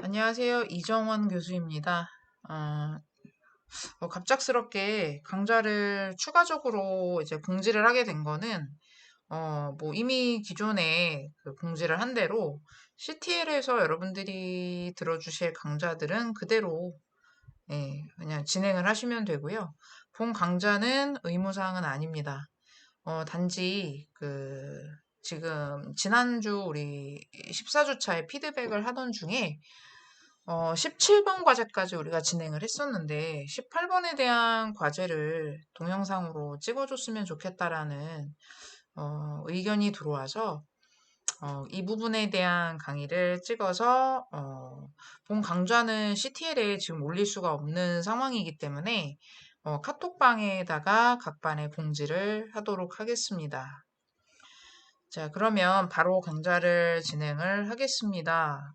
안녕하세요. 이정원 교수입니다. 어, 갑작스럽게 강좌를 추가적으로 이제 공지를 하게 된 거는, 뭐 이미 기존에 그 공지를 한 대로 CTL에서 여러분들이 들어주실 강좌들은 그대로, 그냥 진행을 하시면 되고요. 본 강좌는 의무사항은 아닙니다. 단지 지금 지난주 우리 14주차에 피드백을 하던 중에 17번 과제까지 우리가 진행을 했었는데, 18번에 대한 과제를 동영상으로 찍어줬으면 좋겠다라는, 의견이 들어와서, 이 부분에 대한 강의를 찍어서, 본 강좌는 CTL에 지금 올릴 수가 없는 상황이기 때문에, 카톡방에다가 각 반에 공지를 하도록 하겠습니다. 자, 그러면 바로 강좌를 진행을 하겠습니다.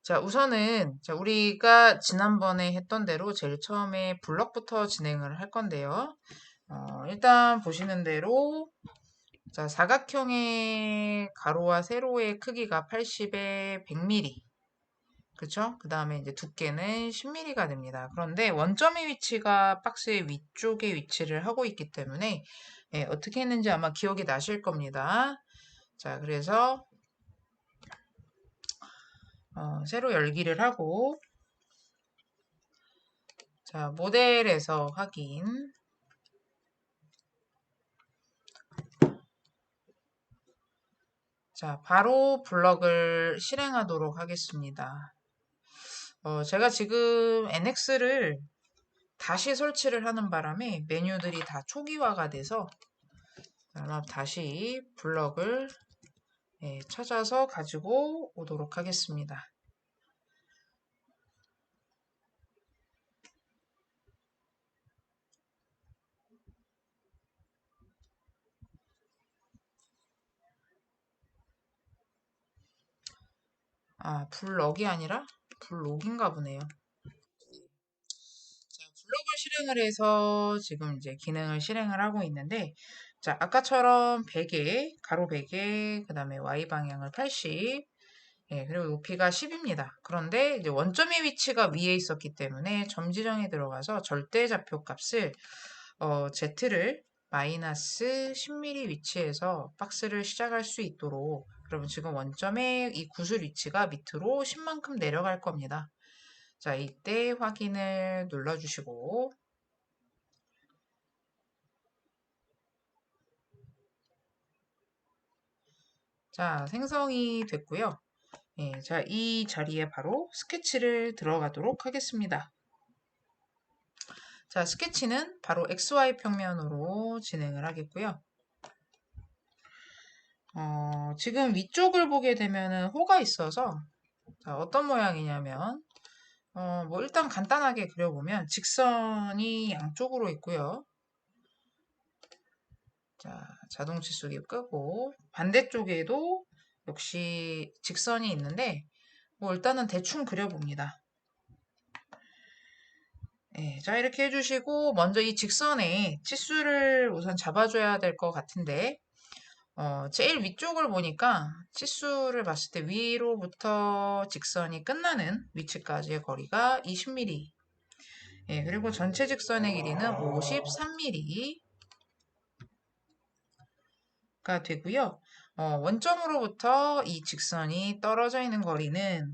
자, 우선은 우리가 지난번에 했던 대로 제일 처음에 블럭부터 진행을 할 건데요. 일단 보시는 대로 자, 사각형의 가로와 세로의 크기가 80에 100mm. 그쵸? 그 다음에 이제 두께는 10mm가 됩니다. 그런데 원점의 위치가 박스의 위쪽에 위치를 하고 있기 때문에 어떻게 했는지 아마 기억이 나실 겁니다. 자, 그래서 세로 열기를 하고 자, 모델에서 확인. 자, 바로 블럭을 실행하도록 하겠습니다. 제가 지금 NX를 다시 설치를 하는 바람에 메뉴들이 다 초기화가 돼서 아마 다시 블럭을 찾아서 가지고 오도록 하겠습니다. 아, 블럭이 아니라 블록인가 보네요. 자, 블록을 실행을 해서 지금 이제 기능을 실행을 하고 있는데, 자, 아까처럼 베개, 가로 베개, 그 다음에 Y 방향을 80, 그리고 높이가 10입니다. 그런데 이제 원점의 위치가 위에 있었기 때문에 점 지정에 들어가서 절대 좌표 값을 Z를 마이너스 10mm 위치에서 박스를 시작할 수 있도록 여러분 지금 원점의 이 구슬 위치가 밑으로 10만큼 내려갈 겁니다. 자, 이때 확인을 눌러주시고 자, 생성이 됐고요. 자, 이 자리에 바로 스케치를 들어가도록 하겠습니다. 자, 스케치는 바로 XY 평면으로 진행을 하겠고요. 지금 위쪽을 보게 되면은 호가 있어서 자, 어떤 모양이냐면 뭐 일단 간단하게 그려보면 직선이 양쪽으로 있고요. 자, 자동 치수기 끄고 반대쪽에도 역시 직선이 있는데 뭐 일단은 대충 그려봅니다. 자, 이렇게 해주시고 먼저 이 직선에 치수를 우선 잡아줘야 될 것 같은데 제일 위쪽을 보니까 치수를 봤을 때 위로부터 직선이 끝나는 위치까지의 거리가 20mm. 그리고 전체 직선의 길이는 53mm가 되고요. 원점으로부터 이 직선이 떨어져 있는 거리는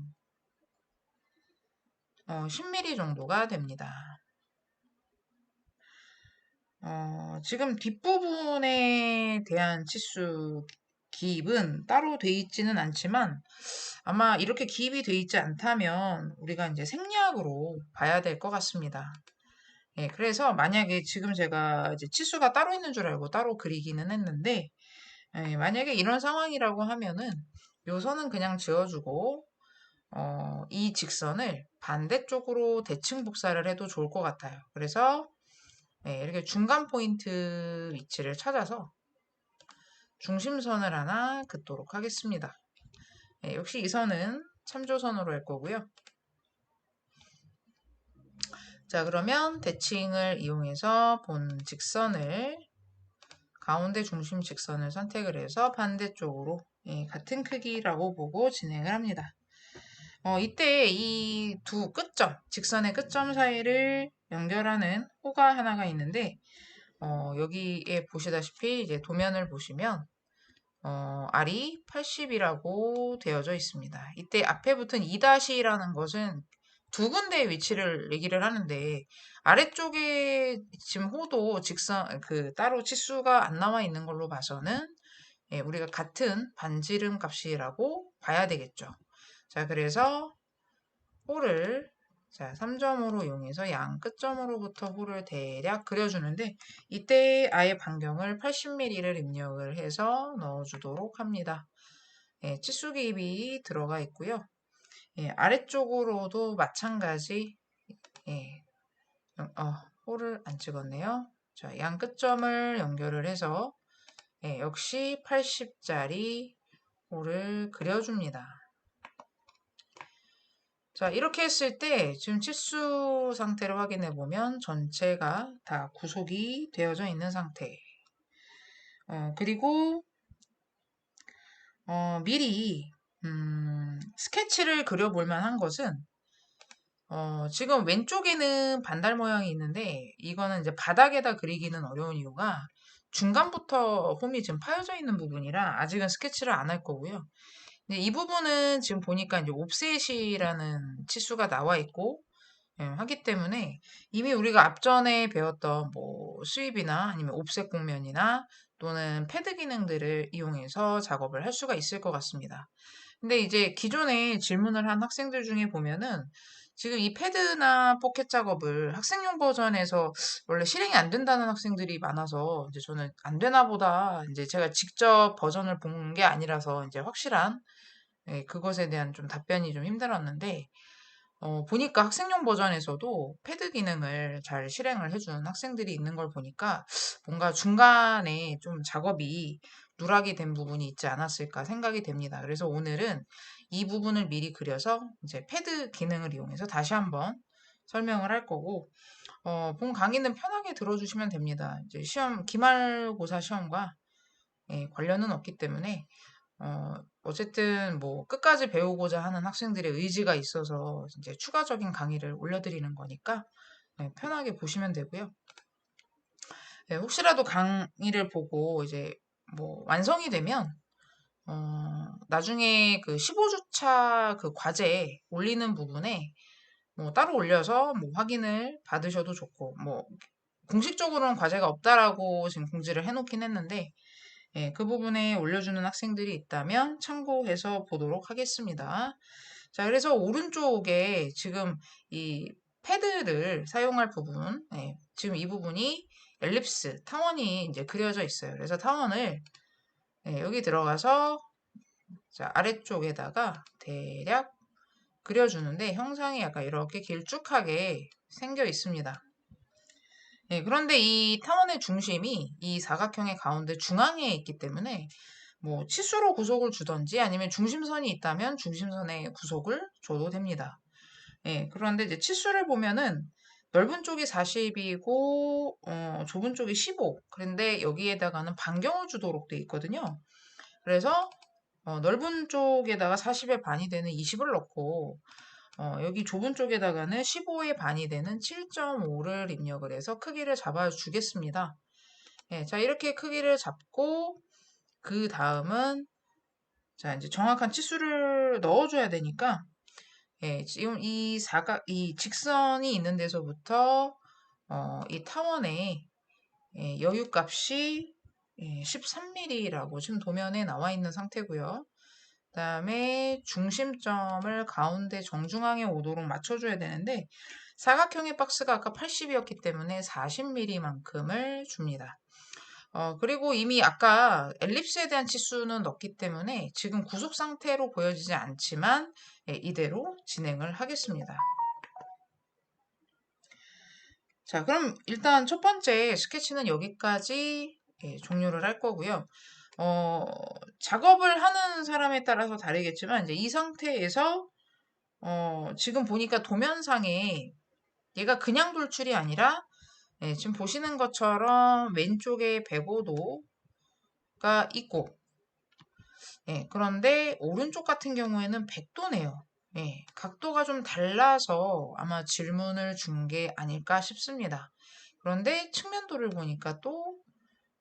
10mm 정도가 됩니다. 지금 뒷부분에 대한 치수 기입은 따로 돼 있지는 않지만 아마 이렇게 기입이 돼 있지 않다면 우리가 이제 생략으로 봐야 될 것 같습니다. 그래서 만약에 지금 제가 이제 치수가 따로 있는 줄 알고 따로 그리기는 했는데 만약에 이런 상황이라고 하면은 요 선은 그냥 지워주고 이 직선을 반대쪽으로 대칭 복사를 해도 좋을 것 같아요. 그래서 이렇게 중간 포인트 위치를 찾아서 중심선을 하나 긋도록 하겠습니다. 역시 이 선은 참조선으로 할 거고요. 자, 그러면 대칭을 이용해서 본 직선을 가운데 중심 직선을 선택을 해서 반대쪽으로 같은 크기라고 보고 진행을 합니다. 이때 이 두 끝점, 직선의 끝점 사이를 연결하는 호가 하나가 있는데, 여기에 보시다시피 이제 도면을 보시면, R이 80이라고 되어져 있습니다. 이때 앞에 붙은 2-라는 것은 두 군데의 위치를 얘기를 하는데, 아래쪽에 지금 호도 직선, 따로 치수가 안 나와 있는 걸로 봐서는, 예, 우리가 같은 반지름 값이라고 봐야 되겠죠. 자, 그래서 호를 자, 3점으로 이용해서 양 끝점으로부터 호를 대략 그려주는데 이때 아예 반경을 80mm를 입력을 해서 넣어주도록 합니다. 예, 치수 기입이 들어가 있고요. 예, 아래쪽으로도 마찬가지 예, 호를 안 찍었네요. 자, 양 끝점을 연결을 해서 예, 역시 80짜리 호를 그려줍니다. 자, 이렇게 했을 때 지금 치수 상태를 확인해 보면 전체가 다 구속이 되어져 있는 상태. 그리고 미리 스케치를 그려볼 만한 것은 지금 왼쪽에는 반달 모양이 있는데 이거는 이제 바닥에다 그리기는 어려운 이유가 중간부터 홈이 지금 파여져 있는 부분이라 아직은 스케치를 안 할 거고요. 근데 이 부분은 지금 보니까 이제 옵셋이라는 치수가 나와 있고 예, 하기 때문에 이미 우리가 앞전에 배웠던 뭐 수입이나 아니면 옵셋 공면이나 또는 패드 기능들을 이용해서 작업을 할 수가 있을 것 같습니다. 근데 이제 기존에 질문을 한 학생들 중에 보면은 지금 이 패드나 포켓 작업을 학생용 버전에서 원래 실행이 안 된다는 학생들이 많아서 이제 저는 안 되나 보다 이제 제가 직접 버전을 본 게 아니라서 이제 확실한 예, 그것에 대한 좀 답변이 좀 힘들었는데 보니까 학생용 버전에서도 패드 기능을 잘 실행을 해준 학생들이 있는 걸 보니까 뭔가 중간에 좀 작업이 누락이 된 부분이 있지 않았을까 생각이 됩니다. 그래서 오늘은 이 부분을 미리 그려서 이제 패드 기능을 이용해서 다시 한번 설명을 할 거고, 본 강의는 편하게 들어주시면 됩니다. 이제 기말고사 시험과 예, 관련은 없기 때문에 어쨌든 뭐 끝까지 배우고자 하는 학생들의 의지가 있어서 이제 추가적인 강의를 올려드리는 거니까 네, 편하게 보시면 되고요. 네, 혹시라도 강의를 보고 이제 뭐 완성이 되면 나중에 그 15주차 그 과제 올리는 부분에 뭐 따로 올려서 뭐 확인을 받으셔도 좋고 뭐 공식적으로는 과제가 없다라고 지금 공지를 해놓긴 했는데 예, 그 부분에 올려주는 학생들이 있다면 참고해서 보도록 하겠습니다. 자, 그래서 오른쪽에 지금 이 패드를 사용할 부분, 예, 지금 이 부분이 엘립스, 타원이 이제 그려져 있어요. 그래서 타원을 예, 여기 들어가서 자, 아래쪽에다가 대략 그려주는데 형상이 약간 이렇게 길쭉하게 생겨 있습니다. 예, 그런데 이 타원의 중심이 이 사각형의 가운데 중앙에 있기 때문에 뭐 치수로 구속을 주던지 아니면 중심선이 있다면 중심선의 구속을 줘도 됩니다. 예, 그런데 이제 치수를 보면은 넓은 쪽이 40이고 좁은 쪽이 15. 그런데 여기에다가는 반경을 주도록 돼 있거든요. 그래서 넓은 쪽에다가 40의 반이 되는 20을 넣고 여기 좁은 쪽에다가는 15의 반이 되는 7.5를 입력을 해서 크기를 잡아주겠습니다. 예, 자, 이렇게 크기를 잡고 그 다음은 자, 이제 정확한 치수를 넣어줘야 되니까 예, 지금 이 직선이 있는 데서부터 이 타원의 예, 여유값이 13mm라고 지금 도면에 나와 있는 상태고요. 그 다음에 중심점을 가운데 정중앙에 오도록 맞춰줘야 되는데 사각형의 박스가 아까 80이었기 때문에 40mm만큼을 줍니다. 그리고 이미 아까 엘립스에 대한 치수는 넣었기 때문에 지금 구속 상태로 보여지지 않지만 예, 이대로 진행을 하겠습니다. 자, 그럼 일단 첫 번째 스케치는 여기까지 예, 종료를 할 거고요. 작업을 하는 사람에 따라서 다르겠지만 이제 이 상태에서 지금 보니까 도면상에 얘가 그냥 돌출이 아니라 예, 지금 보시는 것처럼 왼쪽에 105도가 있고 예, 그런데 오른쪽 같은 경우에는 100도네요. 각도가 좀 달라서 아마 질문을 준 게 아닐까 싶습니다. 그런데 측면도를 보니까 또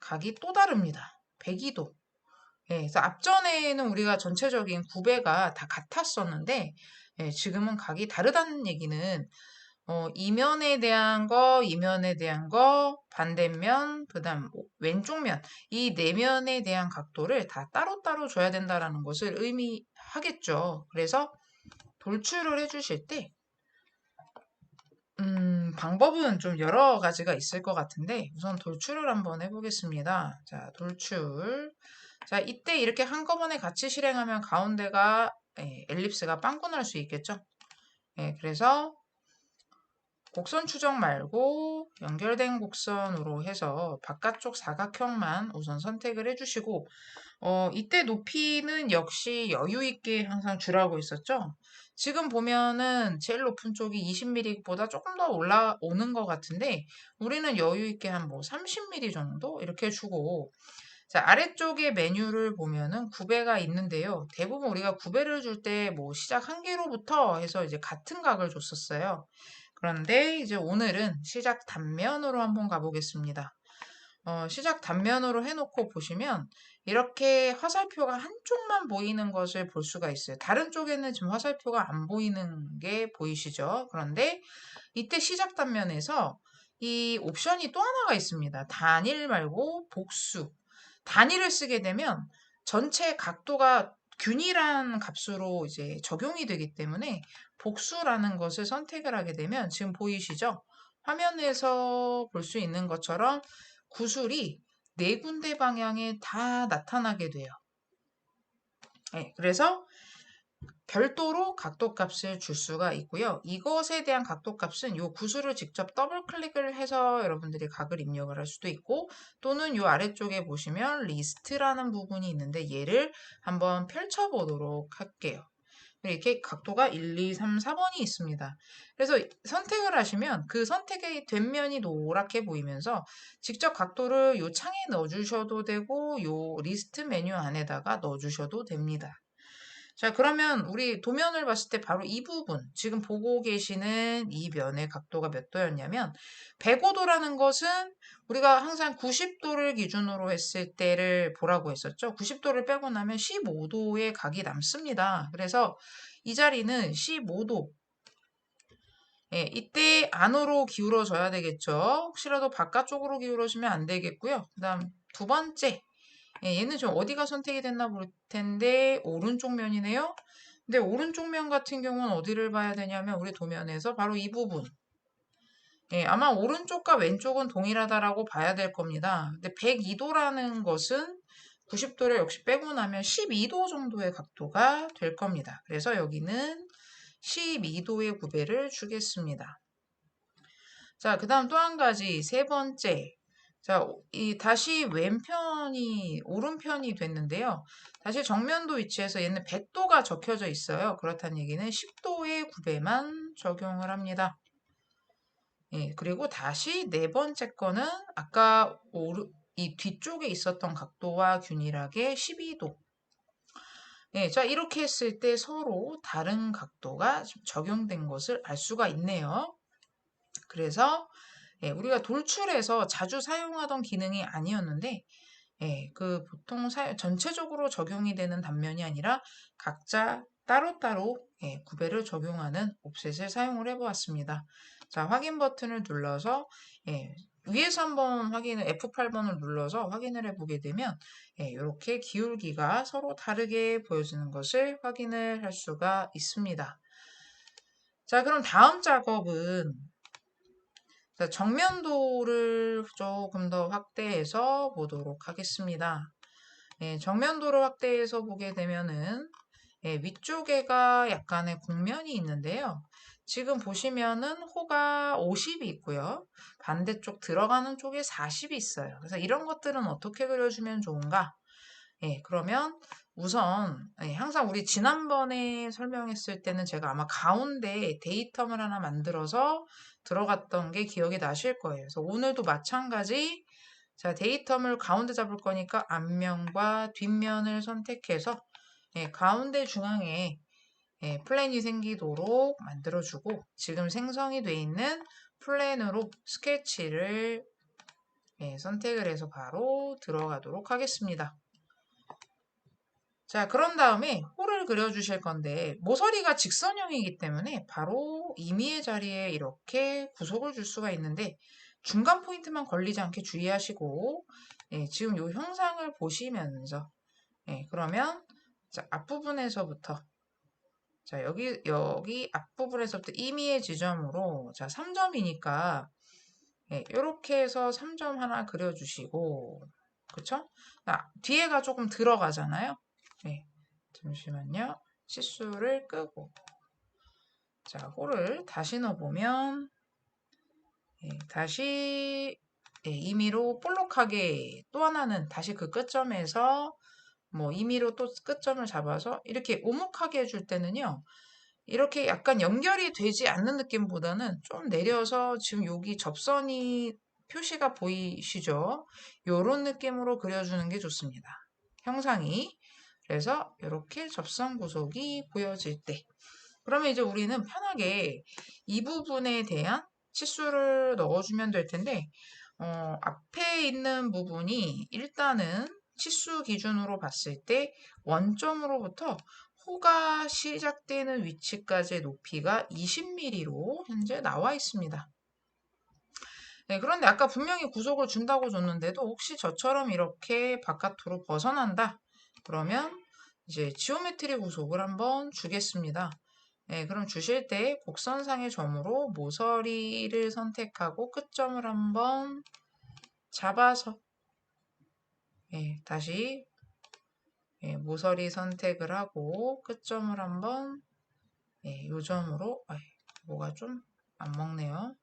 각이 또 다릅니다. 102도. 그래서 앞전에는 우리가 전체적인 구배가 다 같았었는데, 지금은 각이 다르다는 얘기는 이면에 대한 거, 이면에 대한 거, 반대면, 그다음 왼쪽 면, 이 네 면에 대한 각도를 다 따로따로 줘야 된다라는 것을 의미하겠죠. 그래서 돌출을 해주실 때, 방법은 좀 여러 가지가 있을 것 같은데, 우선 돌출을 한번 해보겠습니다. 자, 돌출. 자, 이때 이렇게 한꺼번에 같이 실행하면 가운데가, 엘립스가 빵꾸 날 수 있겠죠? 그래서 곡선 추적 말고 연결된 곡선으로 해서 바깥쪽 사각형만 우선 선택을 해주시고, 이때 높이는 역시 여유 있게 항상 주라고 있었죠. 지금 보면은 제일 높은 쪽이 20mm보다 조금 더 올라오는 것 같은데, 우리는 여유 있게 한 뭐 30mm 정도 이렇게 주고, 자, 아래쪽에 메뉴를 보면은 구배가 있는데요. 대부분 우리가 구배를 줄 때 뭐 시작 한 개로부터 해서 이제 같은 각을 줬었어요. 그런데 이제 오늘은 시작 단면으로 한번 가보겠습니다. 시작 단면으로 해놓고 보시면 이렇게 화살표가 한쪽만 보이는 것을 볼 수가 있어요. 다른 쪽에는 지금 화살표가 안 보이는 게 보이시죠? 그런데 이때 시작 단면에서 이 옵션이 또 하나가 있습니다. 단일 말고 복수. 단위를 쓰게 되면 전체 각도가 균일한 값으로 이제 적용이 되기 때문에 복수라는 것을 선택을 하게 되면 지금 보이시죠? 화면에서 볼 수 있는 것처럼 구슬이 네 군데 방향에 다 나타나게 돼요. 그래서 별도로 각도값을 줄 수가 있고요. 이것에 대한 각도값은 이 구슬을 직접 더블 클릭을 해서 여러분들이 각을 입력을 할 수도 있고, 또는 이 아래쪽에 보시면 리스트라는 부분이 있는데 얘를 한번 펼쳐 보도록 할게요. 이렇게 각도가 1, 2, 3, 4번이 있습니다. 그래서 선택을 하시면 그 선택이 된 면이 노랗게 보이면서 직접 각도를 이 창에 넣어주셔도 되고 이 리스트 메뉴 안에다가 넣어주셔도 됩니다. 자, 그러면 우리 도면을 봤을 때 바로 이 부분, 지금 보고 계시는 이 면의 각도가 몇 도였냐면, 105도라는 것은 우리가 항상 90도를 기준으로 했을 때를 보라고 했었죠. 90도를 빼고 나면 15도의 각이 남습니다. 그래서 이 자리는 15도. 이때 안으로 기울어져야 되겠죠. 혹시라도 바깥쪽으로 기울어지면 안 되겠고요. 그 다음 두 번째. 얘는 좀 어디가 선택이 됐나 볼 텐데 오른쪽 면이네요. 근데 오른쪽 면 같은 경우는 어디를 봐야 되냐면 우리 도면에서 바로 이 부분. 아마 오른쪽과 왼쪽은 동일하다라고 봐야 될 겁니다. 근데 102도라는 것은 90도를 역시 빼고 나면 12도 정도의 각도가 될 겁니다. 그래서 여기는 12도의 구배를 주겠습니다. 자, 그 다음 또 한 가지, 세 번째. 자, 다시 왼편이 오른편이 됐는데요. 다시 정면도 위치에서 얘는 100도가 적혀져 있어요. 그렇다는 얘기는 10도의 구배만 적용을 합니다. 그리고 다시 네 번째 거는 아까 이 뒤쪽에 있었던 각도와 균일하게 12도. 자, 이렇게 했을 때 서로 다른 각도가 적용된 것을 알 수가 있네요. 그래서 우리가 돌출해서 자주 사용하던 기능이 아니었는데, 그 보통 전체적으로 적용이 되는 단면이 아니라 각자 따로따로 구배를 적용하는 옵셋을 사용을 해보았습니다. 자, 확인 버튼을 눌러서 위에서 한번 F8번을 눌러서 확인을 해보게 되면 이렇게 기울기가 서로 다르게 보여지는 것을 확인을 할 수가 있습니다. 자, 그럼 다음 작업은 정면도를 조금 더 확대해서 보도록 하겠습니다. 정면도를 확대해서 보게 되면은 위쪽에가 약간의 곡면이 있는데요. 지금 보시면은 호가 50이 있고요. 반대쪽 들어가는 쪽에 40이 있어요. 그래서 이런 것들은 어떻게 그려주면 좋은가? 그러면 우선 항상 우리 지난번에 설명했을 때는 제가 아마 가운데 데이텀을 하나 만들어서 들어갔던 게 기억이 나실 거예요. 그래서 오늘도 마찬가지 자, 데이텀을 가운데 잡을 거니까 앞면과 뒷면을 선택해서 가운데 중앙에 플랜이 생기도록 만들어주고 지금 생성이 돼 있는 플랜으로 스케치를 선택을 해서 바로 들어가도록 하겠습니다. 자, 그런 다음에 홀을 그려주실 건데 모서리가 직선형이기 때문에 바로 임의의 자리에 이렇게 구속을 줄 수가 있는데 중간 포인트만 걸리지 않게 주의하시고 지금 이 형상을 보시면서 그러면 자, 앞부분에서부터 자, 여기 앞부분에서부터 임의의 지점으로 자, 3점이니까 이렇게 해서 3점 하나 그려주시고 그쵸? 뒤에가 조금 들어가잖아요. 잠시만요. 치수를 끄고 자, 홀을 다시 넣어보면 다시 임의로 볼록하게 또 하나는 다시 그 끝점에서 뭐 임의로 또 끝점을 잡아서 이렇게 오목하게 해줄 때는요. 이렇게 약간 연결이 되지 않는 느낌보다는 좀 내려서 지금 여기 접선이 표시가 보이시죠? 요런 느낌으로 그려주는 게 좋습니다. 형상이. 그래서 이렇게 접선 구속이 보여질 때 그러면 이제 우리는 편하게 이 부분에 대한 치수를 넣어주면 될 텐데 앞에 있는 부분이 일단은 치수 기준으로 봤을 때 원점으로부터 호가 시작되는 위치까지의 높이가 20mm로 현재 나와 있습니다. 그런데 아까 분명히 구속을 준다고 줬는데도 혹시 저처럼 이렇게 바깥으로 벗어난다. 그러면 이제 지오메트리 구속을 한번 주겠습니다. 그럼 주실 때 곡선상의 점으로 모서리를 선택하고 끝점을 한번 잡아서 다시 모서리 선택을 하고 끝점을 한번 요점으로 뭐가 좀 안 먹네요.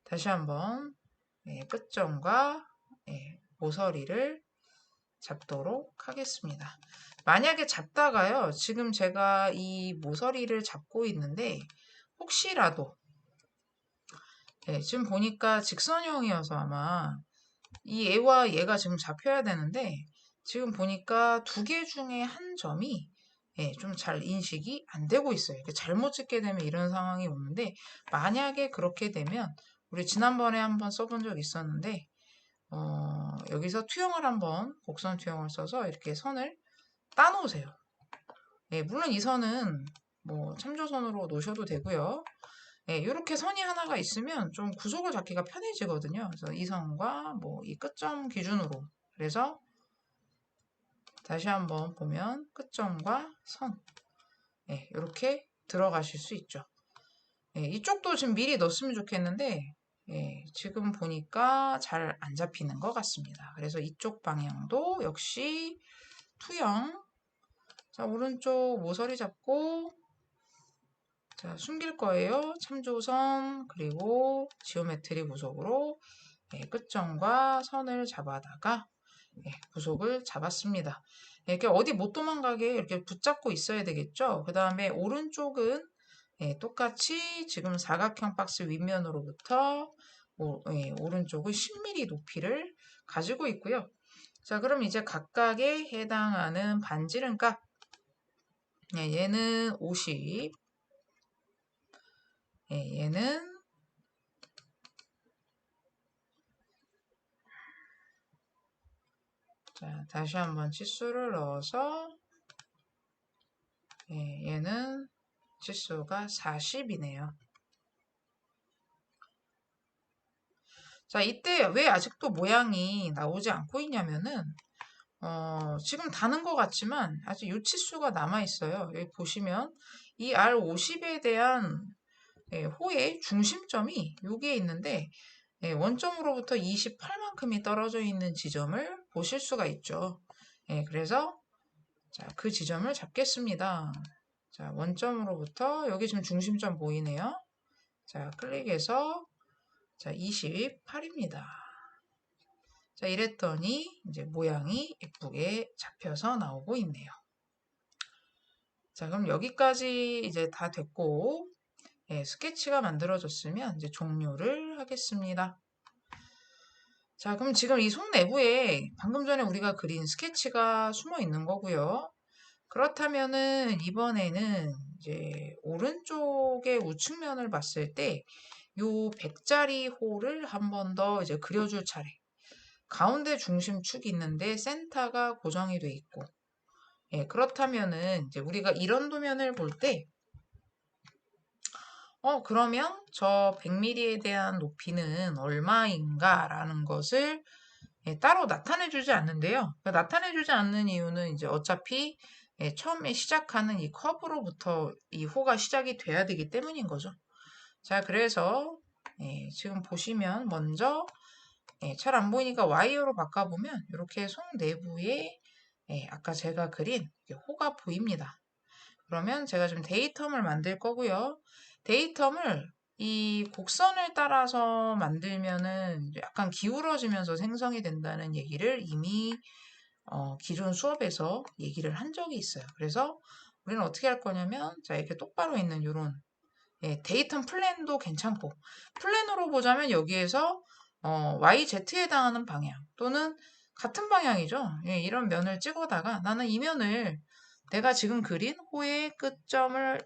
다시 한번 끝점과 모서리를 잡도록 하겠습니다. 만약에 잡다가요. 지금 제가 이 모서리를 잡고 있는데 혹시라도 지금 보니까 직선형이어서 아마 이 얘와 얘가 지금 잡혀야 되는데 지금 보니까 두 개 중에 한 점이 좀 잘 인식이 안 되고 있어요. 이렇게 잘못 찍게 되면 이런 상황이 오는데 만약에 그렇게 되면 우리 지난번에 한번 써본 적 있었는데 여기서 투영을 한번 곡선 투영을 써서 이렇게 선을 따놓으세요. 물론 이 선은 뭐 참조선으로 놓으셔도 되고요. 이렇게 선이 하나가 있으면 좀 구속을 잡기가 편해지거든요. 그래서 이 선과 뭐 이 끝점 기준으로 그래서 다시 한번 보면 끝점과 선 이렇게 들어가실 수 있죠. 이쪽도 지금 미리 넣었으면 좋겠는데 지금 보니까 잘 안 잡히는 것 같습니다. 그래서 이쪽 방향도 역시 투영 자 오른쪽 모서리 잡고 자 숨길 거예요. 참조선 그리고 지오메트리 구속으로 끝점과 선을 잡아다가 구속을 잡았습니다. 이렇게 어디 못 도망가게 이렇게 붙잡고 있어야 되겠죠. 그 다음에 오른쪽은 똑같이 지금 사각형 박스 윗면으로부터 오른쪽은 10mm 높이를 가지고 있고요. 자, 그럼 이제 각각에 해당하는 반지름값 얘는 50 얘는 자, 다시 한번 치수를 넣어서 얘는 치수가 40이네요. 자, 이때 왜 아직도 모양이 나오지 않고 있냐면은 지금 다는 것 같지만 아직 요 치수가 남아 있어요. 여기 보시면 이 R50에 대한 호의 중심점이 여기에 있는데 원점으로부터 28만큼이 떨어져 있는 지점을 보실 수가 있죠. 그래서 자, 그 지점을 잡겠습니다. 자, 원점으로부터 여기 지금 중심점 보이네요. 자, 클릭해서 자, 28입니다. 자, 이랬더니 이제 모양이 예쁘게 잡혀서 나오고 있네요. 자, 그럼 여기까지 이제 다 됐고 스케치가 만들어졌으면 이제 종료를 하겠습니다. 자, 그럼 지금 이 속 내부에 방금 전에 우리가 그린 스케치가 숨어 있는 거고요. 그렇다면은 이번에는 이제 오른쪽의 우측면을 봤을 때 요 100짜리 홀을 한 번 더 이제 그려줄 차례. 가운데 중심축이 있는데 센터가 고정이 돼 있고, 예, 그렇다면은 이제 우리가 이런 도면을 볼 때, 그러면 저 100mm에 대한 높이는 얼마인가라는 것을 예, 따로 나타내주지 않는데요. 그러니까 나타내주지 않는 이유는 이제 어차피 예, 처음에 시작하는 이 커브로부터 이 호가 시작이 돼야 되기 때문인 거죠. 자, 그래서 예, 지금 보시면 먼저 예, 잘 안 보이니까 와이어로 바꿔보면 이렇게 송 내부에 예, 아까 제가 그린 호가 보입니다. 그러면 제가 지금 데이텀을 만들 거고요. 데이텀을 이 곡선을 따라서 만들면은 약간 기울어지면서 생성이 된다는 얘기를 이미 기존 수업에서 얘기를 한 적이 있어요. 그래서 우리는 어떻게 할 거냐면 자 이렇게 똑바로 있는 이런 예, 데이텀 플랜도 괜찮고 플랜으로 보자면 여기에서 YZ에 해당하는 방향 또는 같은 방향이죠. 예, 이런 면을 찍어다가 나는 이 면을 내가 지금 그린 호의 끝점을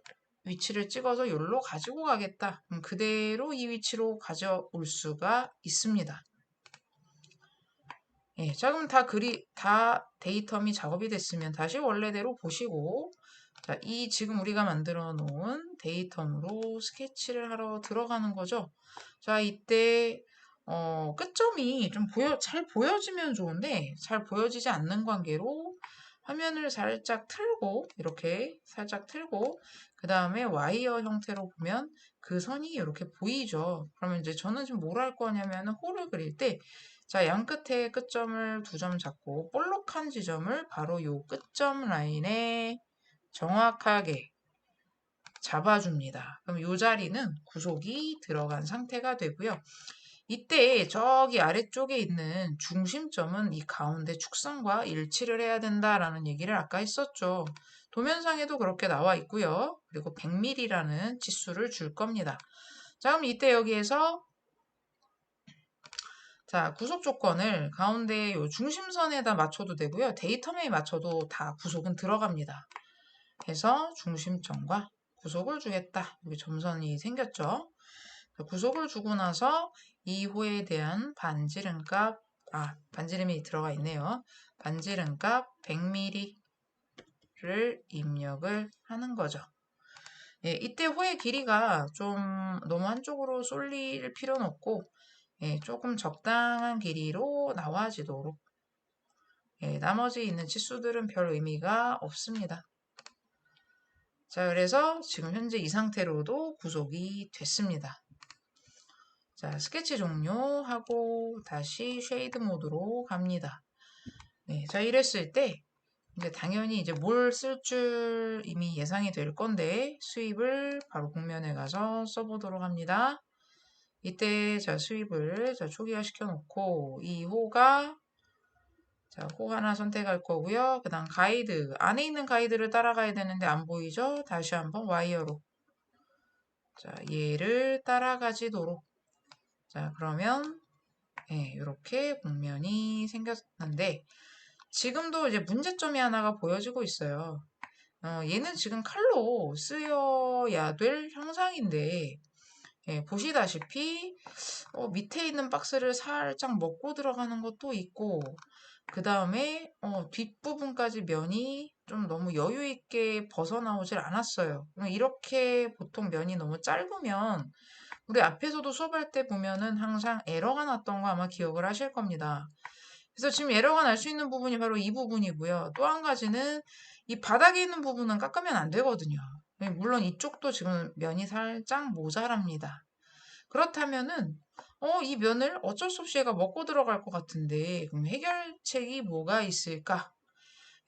위치를 찍어서 여기로 가지고 가겠다. 그럼 그대로 이 위치로 가져올 수가 있습니다. 예, 자 그럼 다 데이텀이 작업이 됐으면 다시 원래대로 보시고 자, 이 지금 우리가 만들어 놓은 데이텀으로 스케치를 하러 들어가는 거죠. 자, 이때 끝점이 좀 잘 보여지면 좋은데 잘 보여지지 않는 관계로 화면을 살짝 틀고 이렇게 살짝 틀고 그 다음에 와이어 형태로 보면 그 선이 이렇게 보이죠. 그러면 이제 저는 지금 뭘 할 거냐면 홀을 그릴 때 자, 양 끝에 끝점을 2점 잡고 볼록한 지점을 바로 요 끝점 라인에 정확하게 잡아줍니다. 그럼 이 자리는 구속이 들어간 상태가 되고요. 이때 저기 아래쪽에 있는 중심점은 이 가운데 축선과 일치를 해야 된다라는 얘기를 아까 했었죠. 도면상에도 그렇게 나와 있고요. 그리고 100mm라는 치수를 줄 겁니다. 자, 그럼 이때 여기에서 자, 구속 조건을 가운데 요 중심선에다 맞춰도 되고요. 데이터면에 맞춰도 다 구속은 들어갑니다. 해서 중심점과 구속을 주겠다. 여기 점선이 생겼죠. 구속을 주고 나서 2호에 대한 반지름값, 반지름이 들어가 있네요. 반지름값 100mm를 입력을 하는 거죠. 예, 이때 호의 길이가 좀 너무 한쪽으로 쏠릴 필요는 없고, 예, 조금 적당한 길이로 나와지도록, 예, 나머지 있는 치수들은 별 의미가 없습니다. 자, 그래서 지금 현재 이 상태로도 구속이 됐습니다. 자, 스케치 종료하고 다시 쉐이드 모드로 갑니다. 네, 자, 이랬을 때 이제 당연히 이제 뭘 쓸 줄 이미 예상이 될 건데 수입을 바로 국면에 가서 써보도록 합니다. 이때 자, 수입을 자, 초기화 시켜놓고 이 호가 자, 호 하나 선택할 거고요. 그 다음 가이드 안에 있는 가이드를 따라가야 되는데 안 보이죠? 다시 한번 와이어로 자, 얘를 따라가지도록 자, 그러면 예, 이렇게 곡면이 생겼는데 지금도 이제 문제점이 하나가 보여지고 있어요. 얘는 지금 칼로 쓰여야 될 형상인데 예, 보시다시피 밑에 있는 박스를 살짝 먹고 들어가는 것도 있고 그 다음에 뒷부분까지 면이 좀 너무 여유 있게 벗어나오질 않았어요. 이렇게 보통 면이 너무 짧으면 우리 앞에서도 수업할 때 보면은 항상 에러가 났던 거 아마 기억을 하실 겁니다. 그래서 지금 에러가 날 수 있는 부분이 바로 이 부분이고요. 또 한 가지는 이 바닥에 있는 부분은 깎으면 안 되거든요. 물론 이쪽도 지금 면이 살짝 모자랍니다. 그렇다면은 이 면을 어쩔 수 없이 얘가 먹고 들어갈 것 같은데 그럼 해결책이 뭐가 있을까?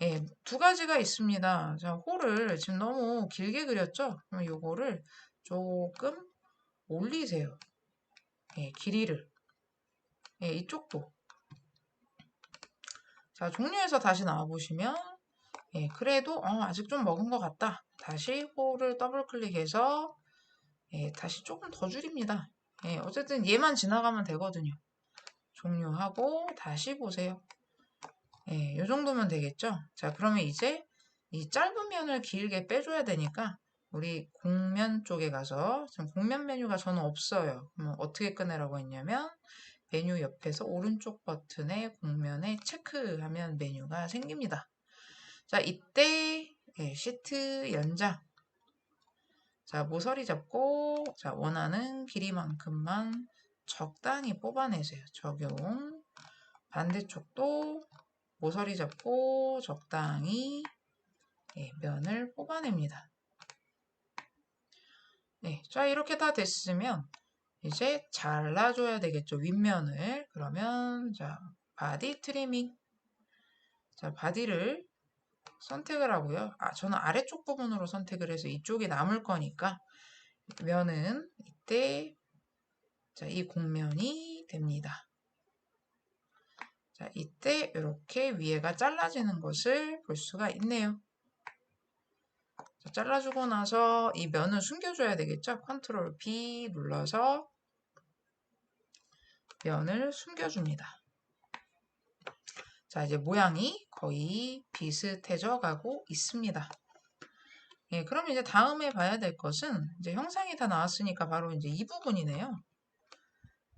예, 두 가지가 있습니다. 자, 홀을 지금 너무 길게 그렸죠? 그럼 요거를 조금 올리세요. 예, 길이를. 예, 이쪽도. 자, 종료해서 다시 나와보시면, 예, 그래도, 아직 좀 먹은 것 같다. 다시 홀을 더블 클릭해서, 예, 다시 조금 더 줄입니다. 예, 어쨌든 얘만 지나가면 되거든요. 종료하고 다시 보세요. 예, 요 정도면 되겠죠? 자, 그러면 이제 이 짧은 면을 길게 빼줘야 되니까 우리 곡면 쪽에 가서 지금 곡면 메뉴가 저는 없어요. 그럼 어떻게 꺼내라고 했냐면 메뉴 옆에서 오른쪽 버튼에 곡면에 체크하면 메뉴가 생깁니다. 자, 이때 시트 연장. 자, 모서리 잡고 자, 원하는 길이만큼만 적당히 뽑아내세요. 적용. 반대쪽도 모서리 잡고 적당히 면을 뽑아냅니다. 네, 자, 이렇게 다 됐으면 이제 잘라줘야 되겠죠. 윗면을. 그러면 자, 바디 트리밍. 자, 바디를 선택을 하고요. 저는 아래쪽 부분으로 선택을 해서 이쪽이 남을 거니까 면은 이때 자, 이 곡면이 됩니다. 자, 이때 이렇게 위에가 잘라지는 것을 볼 수가 있네요. 자, 잘라주고 나서 이 면을 숨겨줘야 되겠죠? 컨트롤 B 눌러서 면을 숨겨줍니다. 자, 이제 모양이 거의 비슷해져 가고 있습니다. 예, 그럼 이제 다음에 봐야 될 것은 이제 형상이 다 나왔으니까 바로 이제 이 부분이네요.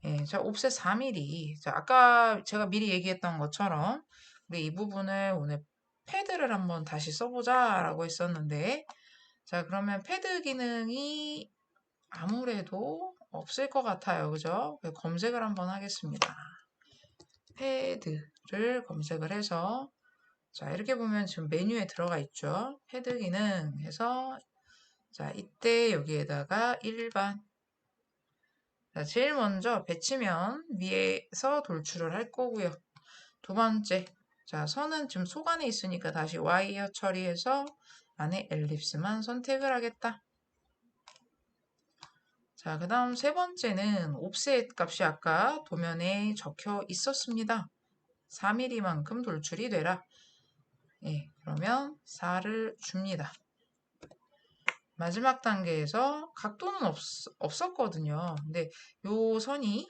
예, 자, 옵셋 4mm. 자, 아까 제가 미리 얘기했던 것처럼 우리 이 부분을 오늘 패드를 한번 다시 써보자라고 했었는데, 자, 그러면 패드 기능이 아무래도 없을 것 같아요. 그죠? 검색을 한번 하겠습니다. 패드를 검색을 해서 자, 이렇게 보면 지금 메뉴에 들어가 있죠. 패드 기능 해서 자, 이때 여기에다가 일반 자, 제일 먼저 배치면 위에서 돌출을 할 거고요. 두 번째, 자, 선은 지금 속 안에 있으니까 다시 와이어 처리해서 안에 엘립스만 선택을 하겠다. 자, 그 다음 세 번째는 옵셋 값이 아까 도면에 적혀 있었습니다. 4mm만큼 돌출이 되라. 예, 그러면 4를 줍니다. 마지막 단계에서 각도는 없었거든요. 근데 요 선이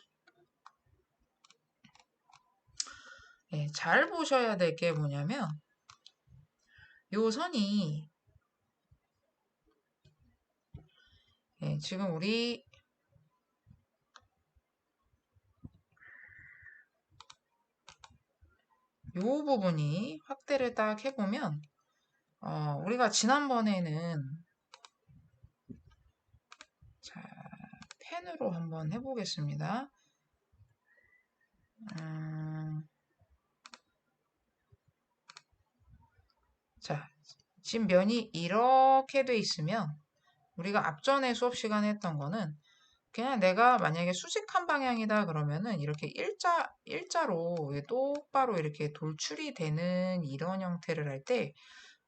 잘 보셔야 될 게 뭐냐면 요 선이 지금 우리 요 부분이 확대를 딱 해보면 우리가 지난번에는 자, 펜으로 한번 해보겠습니다. 자, 지금 면이 이렇게 돼 있으면 우리가 앞전에 수업 시간에 했던 거는 그냥 내가 만약에 수직한 방향이다 그러면은 이렇게 일자로 똑바로 이렇게 돌출이 되는 이런 형태를 할 때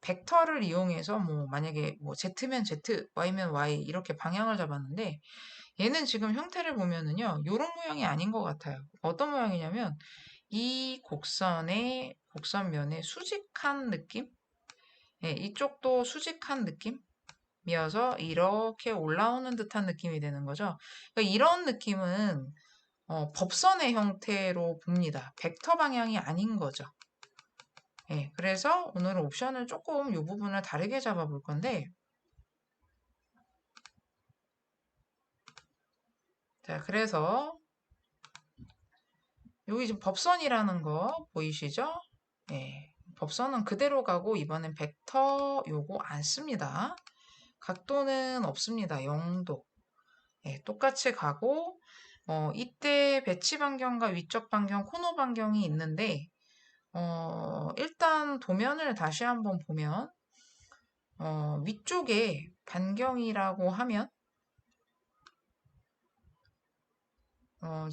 벡터를 이용해서 뭐 만약에 뭐 Z면 Z, Y면 Y 이렇게 방향을 잡았는데 얘는 지금 형태를 보면은요 요런 모양이 아닌 것 같아요. 어떤 모양이냐면 이 곡선면의 수직한 느낌? 이쪽도 수직한 느낌? 이어서 이렇게 올라오는 듯한 느낌이 되는 거죠. 그러니까 이런 느낌은 법선의 형태로 봅니다. 벡터 방향이 아닌 거죠. 그래서 오늘은 옵션을 조금 이 부분을 다르게 잡아볼 건데 자, 그래서 여기 지금 법선이라는 거 보이시죠? 법선은 그대로 가고 이번엔 벡터 요거 안 씁니다. 각도는 없습니다. 0도. 똑같이 가고 이때 배치 반경과 위쪽 반경, 코너 반경이 있는데 일단 도면을 다시 한번 보면 위쪽에 반경이라고 하면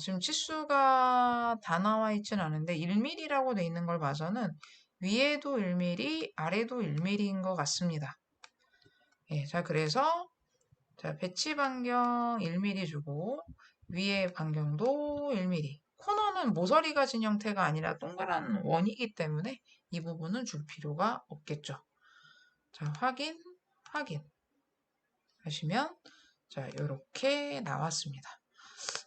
지금 치수가 다 나와 있진 않은데 1mm라고 돼 있는 걸 봐서는 위에도 1mm, 아래도 1mm인 것 같습니다. 자, 그래서 자, 배치 반경 1mm 주고 위에 반경도 1mm. 코너는 모서리가 진 형태가 아니라 동그란 원이기 때문에 이 부분은 줄 필요가 없겠죠. 자, 확인 하시면 자, 이렇게 나왔습니다.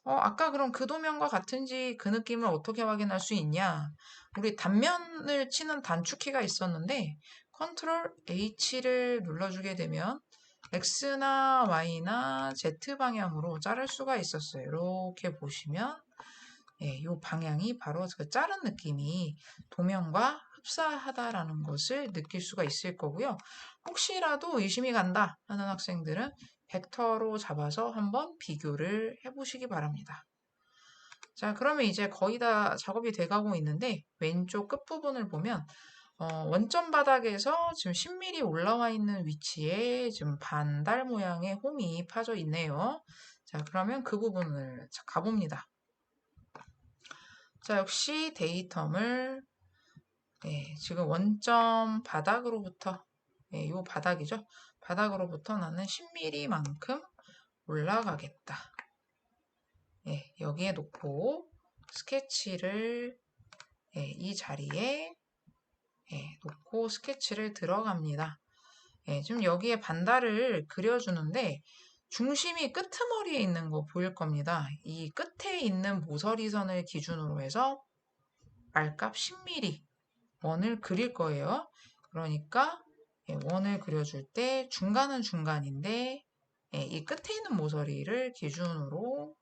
아까 그럼 그 도면과 같은지 그 느낌을 어떻게 확인할 수 있냐? 우리 단면을 치는 단축키가 있었는데 컨트롤 H를 눌러주게 되면 X나 Y나 Z 방향으로 자를 수가 있었어요. 이렇게 보시면 이 방향이 바로 그 자른 느낌이 도면과 흡사하다라는 것을 느낄 수가 있을 거고요. 혹시라도 의심이 간다 하는 학생들은 벡터로 잡아서 한번 비교를 해보시기 바랍니다. 자, 그러면 이제 거의 다 작업이 돼가고 있는데 왼쪽 끝부분을 보면 원점 바닥에서 지금 10mm 올라와 있는 위치에 지금 반달 모양의 홈이 파져 있네요. 자, 그러면 그 부분을 가봅니다. 자, 역시 데이텀을 지금 원점 바닥으로부터 요 바닥이죠. 바닥으로부터 나는 10mm만큼 올라가겠다. 여기에 놓고 스케치를 이 자리에 놓고 스케치를 들어갑니다. 지금 여기에 반달을 그려주는데 중심이 끄트머리에 있는 거 보일 겁니다. 이 끝에 있는 모서리 선을 기준으로 해서 R값 10mm 원을 그릴 거예요. 그러니까 원을 그려줄 때 중간은 중간인데 이 끝에 있는 모서리를 기준으로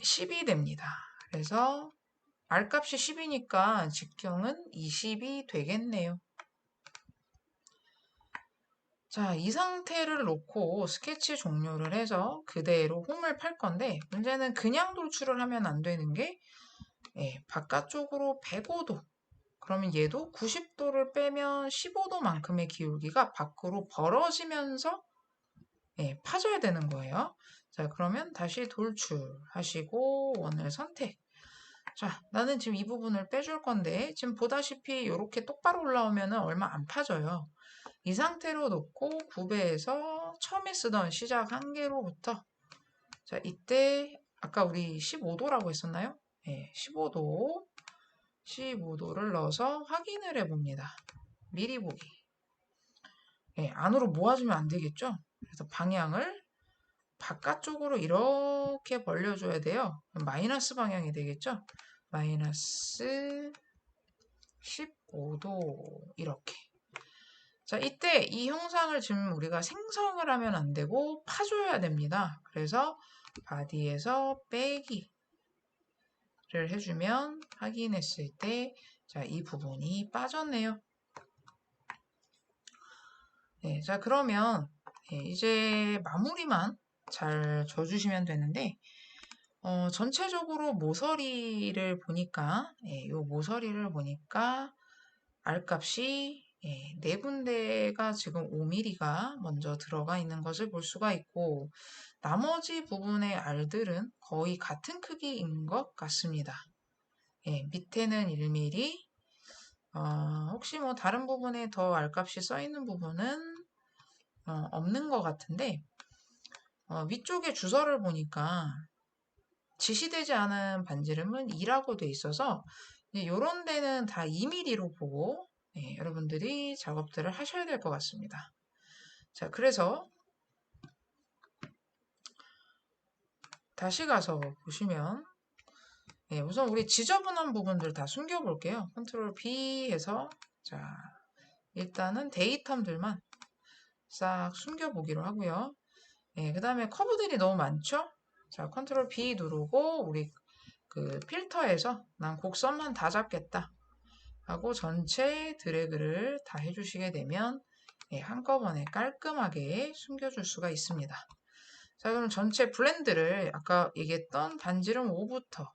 10이 됩니다. 그래서 R값이 10이니까 직경은 20이 되겠네요. 자, 이 상태를 놓고 스케치 종료를 해서 그대로 홈을 팔 건데 문제는 그냥 돌출을 하면 안 되는 게 바깥쪽으로 105도 그러면 얘도 90도를 빼면 15도만큼의 기울기가 밖으로 벌어지면서 파져야 되는 거예요. 자, 그러면 다시 돌출하시고 원을 선택. 자, 나는 지금 이 부분을 빼줄 건데 지금 보다시피 이렇게 똑바로 올라오면 얼마 안 파져요. 이 상태로 놓고 9배에서 처음에 쓰던 시작 한계로부터 자, 이때 아까 우리 15도라고 했었나요? 15도를 넣어서 확인을 해봅니다. 미리 보기. 안으로 모아주면 안 되겠죠? 그래서 방향을 바깥쪽으로 이렇게 벌려줘야 돼요. 마이너스 방향이 되겠죠? 마이너스 15도 이렇게. 자, 이때 이 형상을 지금 우리가 생성을 하면 안 되고 파줘야 됩니다. 그래서 바디에서 빼기를 해주면 확인했을 때 자, 이 부분이 빠졌네요. 자, 그러면 이제 마무리만 잘 줘주시면 되는데 전체적으로 모서리를 보니까 요 모서리를 보니까 R값이 네 군데가 지금 5mm가 먼저 들어가 있는 것을 볼 수가 있고 나머지 부분의 R들은 거의 같은 크기인 것 같습니다. 밑에는 1mm 혹시 뭐 다른 부분에 더 R값이 써 있는 부분은 없는 것 같은데 위쪽에 주소를 보니까 지시되지 않은 반지름은 2라고 돼 있어서 이런 데는 다 2mm로 보고 여러분들이 작업들을 하셔야 될 것 같습니다. 자, 그래서 다시 가서 보시면 우선 우리 지저분한 부분들 다 숨겨 볼게요. 컨트롤 B 해서 자, 일단은 데이텀들만 싹 숨겨 보기로 하고요. 그 다음에 커브들이 너무 많죠? 자, 컨트롤 B 누르고 우리 그 필터에서 난 곡선만 다 잡겠다 하고 전체 드래그를 다 해주시게 되면 한꺼번에 깔끔하게 숨겨줄 수가 있습니다. 자, 그럼 전체 블렌드를 아까 얘기했던 반지름 5부터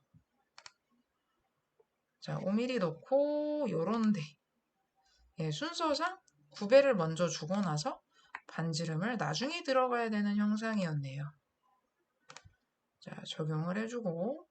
자, 5mm 넣고 요런데 순서상 9배를 먼저 주고 나서 반지름을 나중에 들어가야 되는 형상이었네요. 자, 적용을 해주고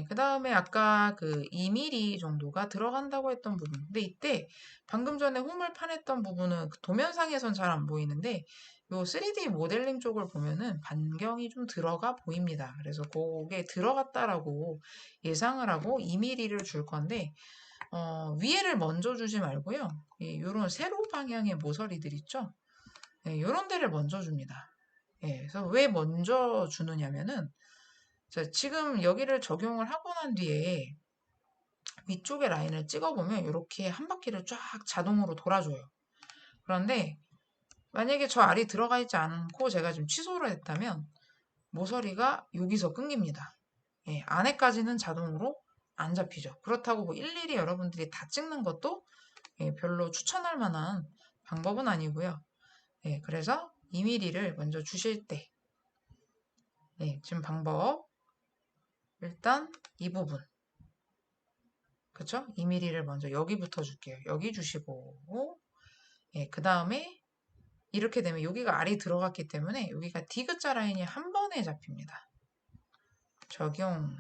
그 다음에 아까 그 2mm 정도가 들어간다고 했던 부분. 근데 이때 방금 전에 홈을 파냈던 부분은 그 도면상에선 잘 안 보이는데 요 3D 모델링 쪽을 보면은 반경이 좀 들어가 보입니다. 그래서 그게 들어갔다라고 예상을 하고 2mm를 줄 건데 위에를 먼저 주지 말고요. 요런 세로 방향의 모서리들 있죠? 요런 데를 먼저 줍니다. 그래서 왜 먼저 주느냐면은 자, 지금 여기를 적용을 하고 난 뒤에 위쪽에 라인을 찍어보면 이렇게 한 바퀴를 쫙 자동으로 돌아줘요. 그런데 만약에 저 알이 들어가 있지 않고 제가 지금 취소를 했다면 모서리가 여기서 끊깁니다. 예, 안에까지는 자동으로 안 잡히죠. 그렇다고 뭐 일일이 여러분들이 다 찍는 것도 예, 별로 추천할 만한 방법은 아니고요. 예, 그래서 2mm를 먼저 주실 때 예, 지금 방법 일단 이 부분 그쵸? 2mm를 먼저 여기부터 줄게요. 여기 주시고 예, 그 다음에 이렇게 되면 여기가 알이 들어갔기 때문에 여기가 디귿자 라인이 한 번에 잡힙니다. 적용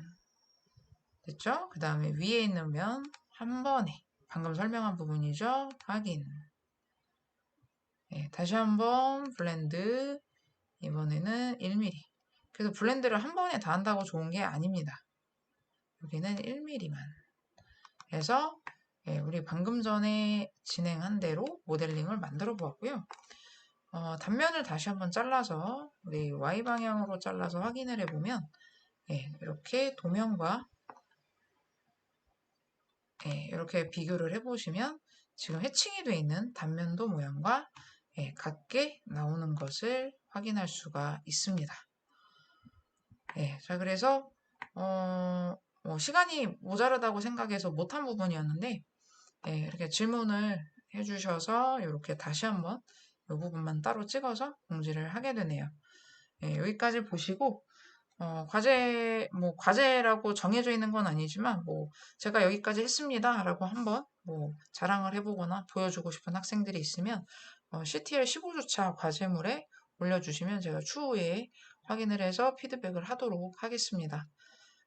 됐죠? 그 다음에 위에 있는 면 한 번에 방금 설명한 부분이죠. 확인 예, 다시 한번 블렌드 이번에는 1mm 그래서 블렌드를 한 번에 다 한다고 좋은 게 아닙니다. 여기는 1mm만 해서 예, 우리 방금 전에 진행한 대로 모델링을 만들어 보았고요. 단면을 다시 한번 잘라서 우리 Y방향으로 잘라서 확인을 해보면 예, 이렇게 도면과 예, 이렇게 비교를 해보시면 지금 해칭이 되어 있는 단면도 모양과 예, 같게 나오는 것을 확인할 수가 있습니다. 예, 자 그래서 뭐 시간이 모자르다고 생각해서 못한 부분이었는데 예, 이렇게 질문을 해주셔서 이렇게 다시 한번 이 부분만 따로 찍어서 공지를 하게 되네요. 예, 여기까지 보시고 뭐 과제라고 정해져 있는 건 아니지만 뭐 제가 여기까지 했습니다라고 한번 뭐 자랑을 해보거나 보여주고 싶은 학생들이 있으면 CTL 15주차 과제물에 올려주시면 제가 추후에 확인을 해서 피드백을 하도록 하겠습니다.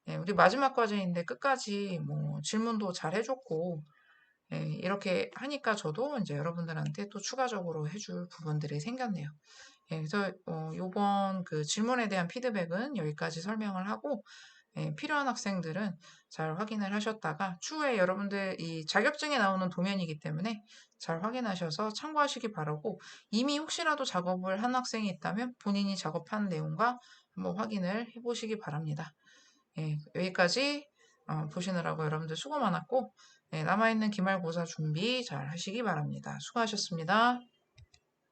예, 우리 마지막 과제인데 끝까지 뭐 질문도 잘 해줬고 예, 이렇게 하니까 저도 이제 여러분들한테 또 추가적으로 해줄 부분들이 생겼네요. 예, 그래서 요번 그 질문에 대한 피드백은 여기까지 설명을 하고 예, 필요한 학생들은 잘 확인을 하셨다가 추후에 여러분들 이 자격증에 나오는 도면이기 때문에 잘 확인하셔서 참고하시기 바라고 이미 혹시라도 작업을 한 학생이 있다면 본인이 작업한 내용과 한번 확인을 해보시기 바랍니다. 예, 여기까지 보시느라고 여러분들 수고 많았고 예, 남아있는 기말고사 준비 잘 하시기 바랍니다. 수고하셨습니다.